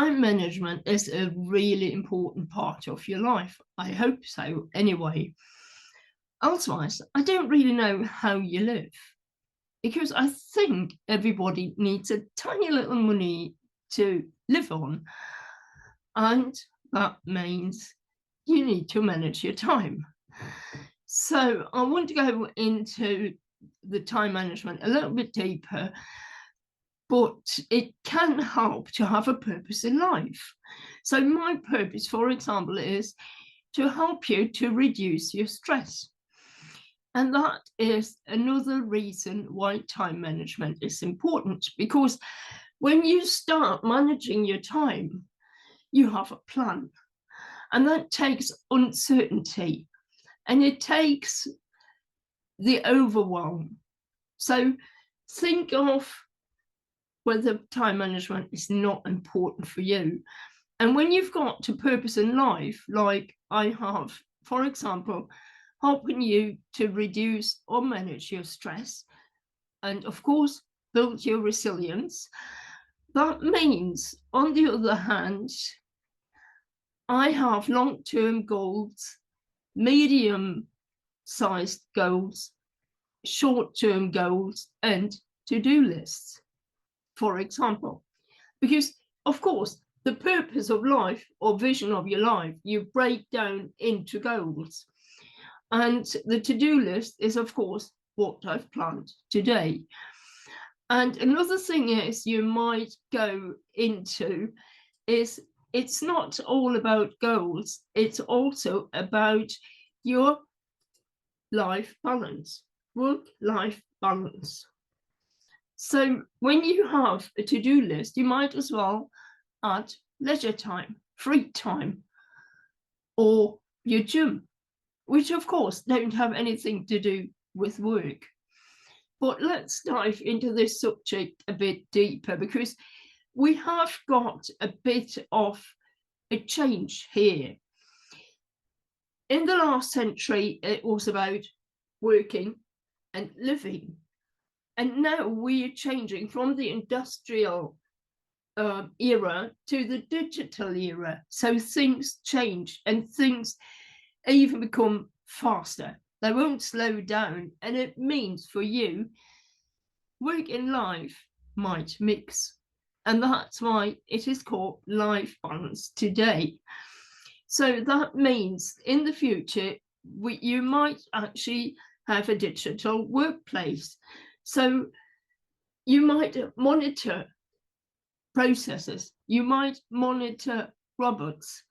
time management is a really important part of your life. I hope so, anyway. Otherwise, I don't really know how you live, because I think everybody needs a tiny little money to live on. And that means you need to manage your time. So I want to go into the time management a little bit deeper, but it can help to have a purpose in life. So my purpose, for example, is to help you to reduce your stress. And that is another reason why time management is important, because when you start managing your time, you have a plan, and that takes uncertainty and it takes the overwhelm. So think of whether time management is not important for you. And when you've got a purpose in life, like I have, for example, helping you to reduce or manage your stress, and of course, build your resilience, that means, on the other hand, I have long-term goals, medium-sized goals, short-term goals, and to-do lists, for example. Because, of course, the purpose of life or vision of your life, you break down into goals. And the to-do list is, of course, what I've planned today. And another thing is you might go into is it's not all about goals, it's also about your life balance, work-life balance. So when you have a to-do list, you might as well add leisure time, free time, or your gym, which of course don't have anything to do with work. But let's dive into this subject a bit deeper, because we have got a bit of a change here. In the last century, it was about working and living. And now we are changing from the industrial era to the digital era. So things change and things even become faster. They won't slow down. And it means for you, work and life might mix. And that's why it is called life balance today. So that means in the future, you might actually have a digital workplace. So you might monitor processes, you might monitor robots,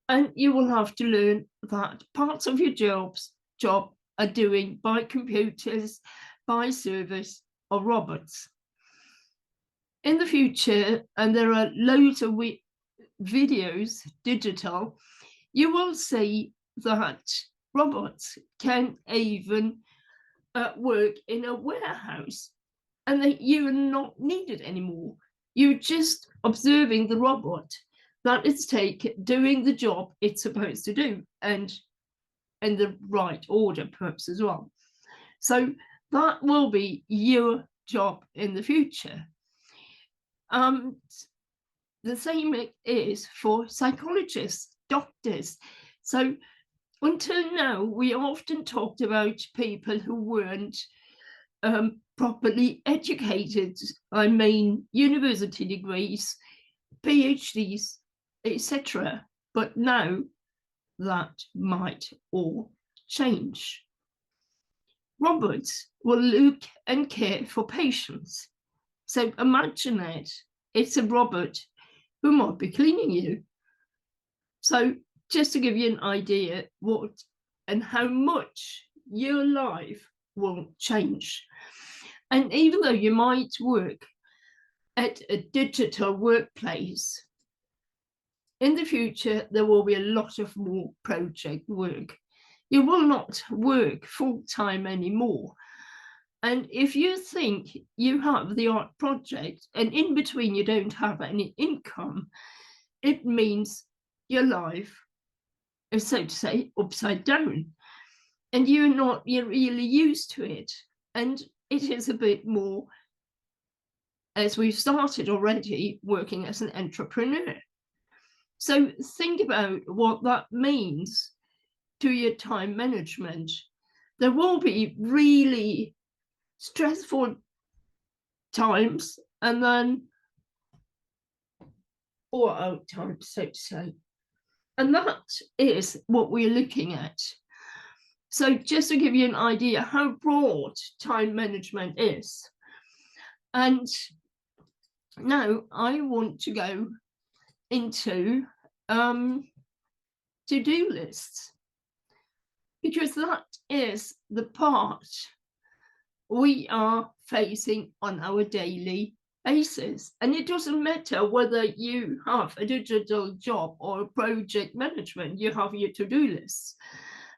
and you will have to learn that parts of your job are doing by computers, by servers, or robots. In the future, and there are loads of videos, digital, you will see that robots can even work in a warehouse, and that you are not needed anymore. You're just observing the robot that it's doing the job it's supposed to do, and in the right order perhaps as well. So that will be your job in the future. The same is for psychologists, doctors. So until now, we often talked about people who weren't properly educated. I mean, university degrees, PhDs, etc. But now that might all change. Robots will look and care for patients. So imagine it, it's a robot who might be cleaning you. So just to give you an idea what and how much your life will change. And even though you might work at a digital workplace, in the future, there will be a lot of more project work. You will not work full-time anymore. And if you think you have the art project and in between you don't have any income, it means your life is, so to say, upside down. And you're really used to it. And it is a bit more as we've started already working as an entrepreneur. So think about what that means to your time management. There will be really stressful times and then or out times, so to say. And that is what we're looking at. So just to give you an idea how broad time management is. And now I want to go into to-do lists, because that is the part we are facing on our daily basis. And it doesn't matter whether you have a digital job or a project management, you have your to-do lists.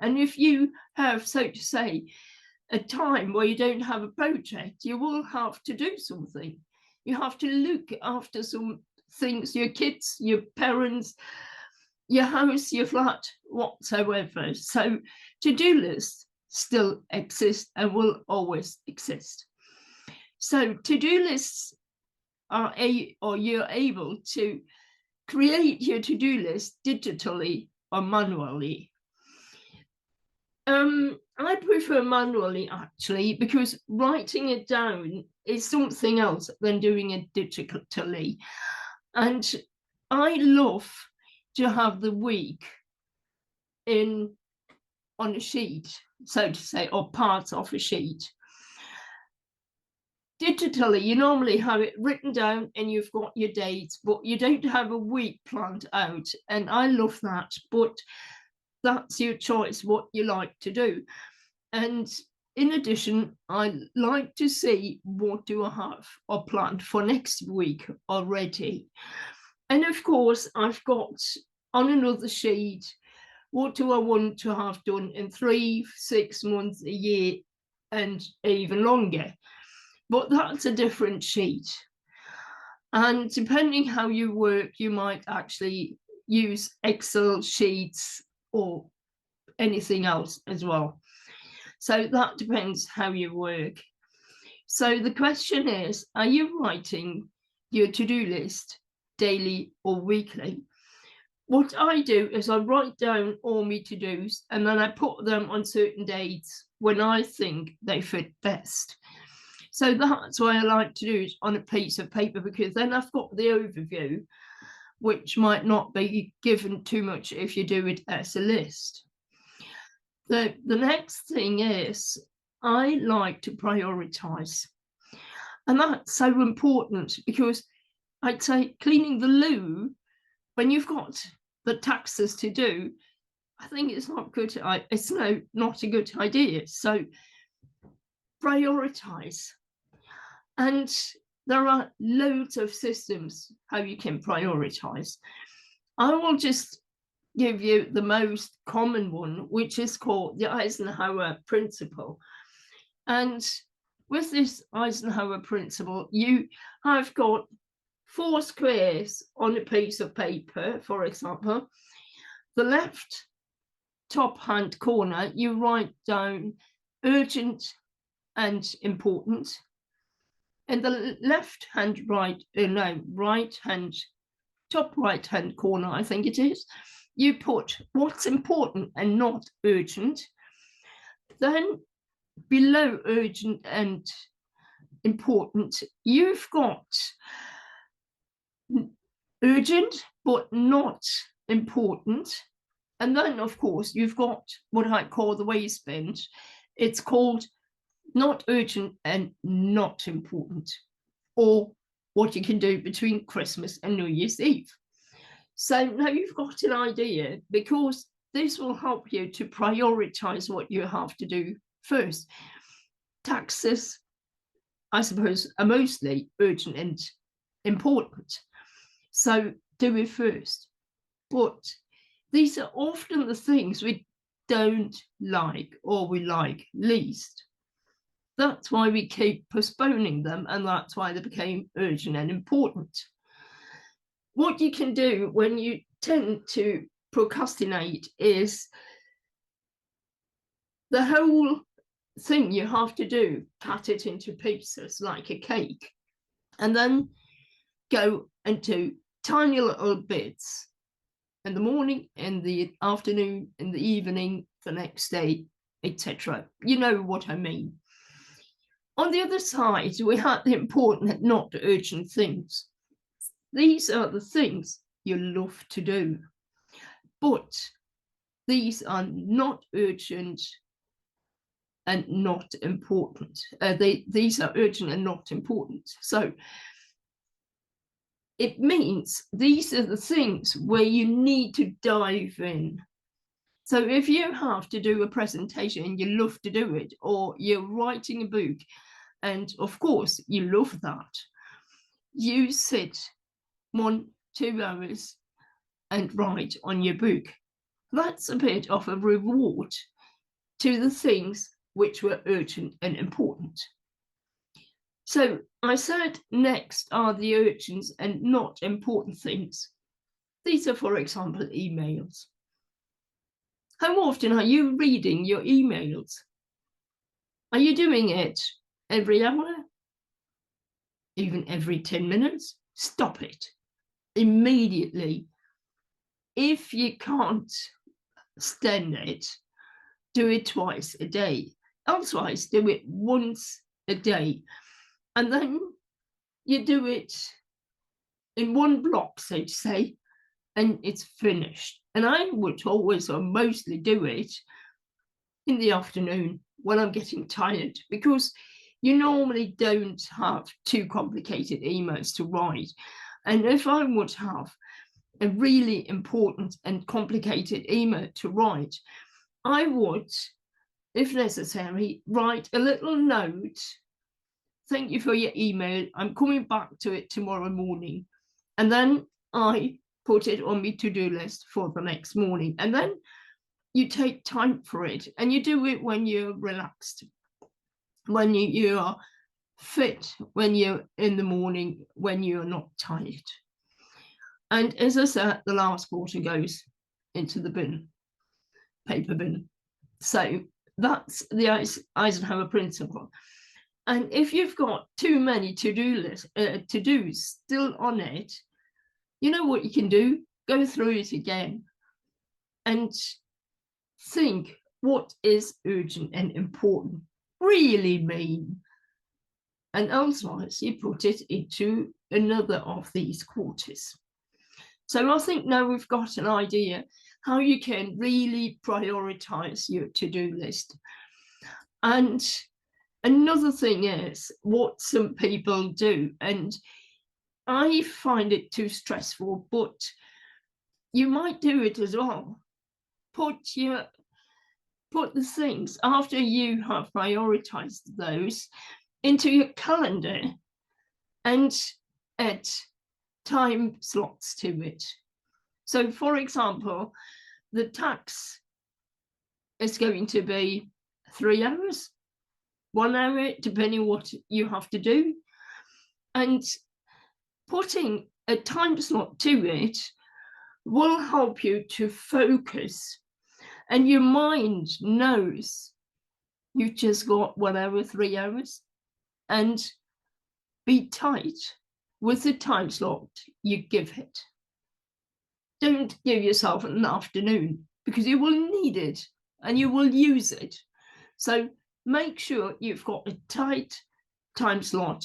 And if you have, so to say, a time where you don't have a project, you will have to do something. You have to look after some things, your kids, your parents, your house, your flat, whatsoever. So to-do lists still exist and will always exist. So to-do lists are you're able to create your to-do list digitally or manually. I prefer manually, actually, because writing it down is something else than doing it digitally. And I love to have the week on a sheet, so to say, or parts of a sheet. Digitally, you normally have it written down and you've got your dates, but you don't have a week planned out. And I love that, but that's your choice, what you like to do. And in addition, I like to see what do I have or planned for next week already. And of course, I've got on another sheet, what do I want to have done in 3, 6 months, a year, and even longer. But that's a different sheet. And depending how you work, you might actually use Excel sheets or anything else as well. So that depends how you work. So the question is, are you writing your to-do list daily or weekly? What I do is I write down all my to-dos and then I put them on certain dates when I think they fit best. So that's why I like to do it on a piece of paper, because then I've got the overview, which might not be given too much if you do it as a list. The next thing is I like to prioritize. And that's so important, because I'd say cleaning the loo, when you've got the taxes to do, I think it's not good. It's not a good idea. So prioritize. And there are loads of systems how you can prioritize. I will just give you the most common one, which is called the Eisenhower Principle. And with this Eisenhower Principle, you have got 4 squares on a piece of paper, for example. The left top hand corner, you write down urgent and important. And the top right hand corner, I think it is, you put what's important and not urgent. Then below urgent and important, you've got urgent but not important. And then, of course, you've got what I call the waistband. It's called not urgent and not important, or what you can do between Christmas and New Year's Eve. So now you've got an idea, because this will help you to prioritize what you have to do first. Taxes, I suppose, are mostly urgent and important. So do it first. But these are often the things we don't like or we like least. That's why we keep postponing them, and that's why they became urgent and important. What you can do when you tend to procrastinate is the whole thing you have to do, cut it into pieces like a cake. and then go into tiny little bits in the morning, in the afternoon, in the evening, the next day, etc. You know what I mean. On the other side, we have the important and not urgent things. These are the things you love to do, but these are not urgent and not important. These are urgent and not important. So it means these are the things where you need to dive in. So if you have to do a presentation and you love to do it, or you're writing a book, and of course you love that, you sit 1-2 hours and write on your book. That's a bit of a reward to the things which were urgent and important. So I said next are the urgent and not important things. These are, for example, emails. How often are you reading your emails? Are you doing it every hour? Even every 10 minutes? Stop it immediately. If you can't stand it, do it twice a day. Otherwise, do it once a day. And then you do it in one block, so to say, and it's finished. And I would always or mostly do it in the afternoon when I'm getting tired, because you normally don't have too complicated emails to write. And if I would have a really important and complicated email to write, I would, if necessary, write a little note. Thank you for your email. I'm coming back to it tomorrow morning. And then I put it on my to-do list for the next morning. And then you take time for it, and you do it when you're relaxed, when you are fit, when you're in the morning, when you're not tired. And as I said, the last quarter goes into the bin, paper bin. So that's the Eisenhower principle. And if you've got too many to-dos still on it, you know what you can do? Go through it again and think what is urgent and important really mean. And otherwise, you put it into another of these quarters. So I think now we've got an idea how you can really prioritize your to-do list. And another thing is what some people do, and I find it too stressful, but you might do it as well. Put the things after you have prioritized those into your calendar and add time slots to it. So for example, the tax is going to be 3 hours, 1 hour, depending what you have to do. And putting a time slot to it will help you to focus, and your mind knows you've just got 1 hour, 3 hours, and be tight with the time slot you give it. Don't give yourself an afternoon, because you will need it and you will use it. So make sure you've got a tight time slot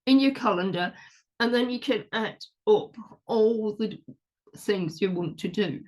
in your calendar, and then you can add up all the things you want to do.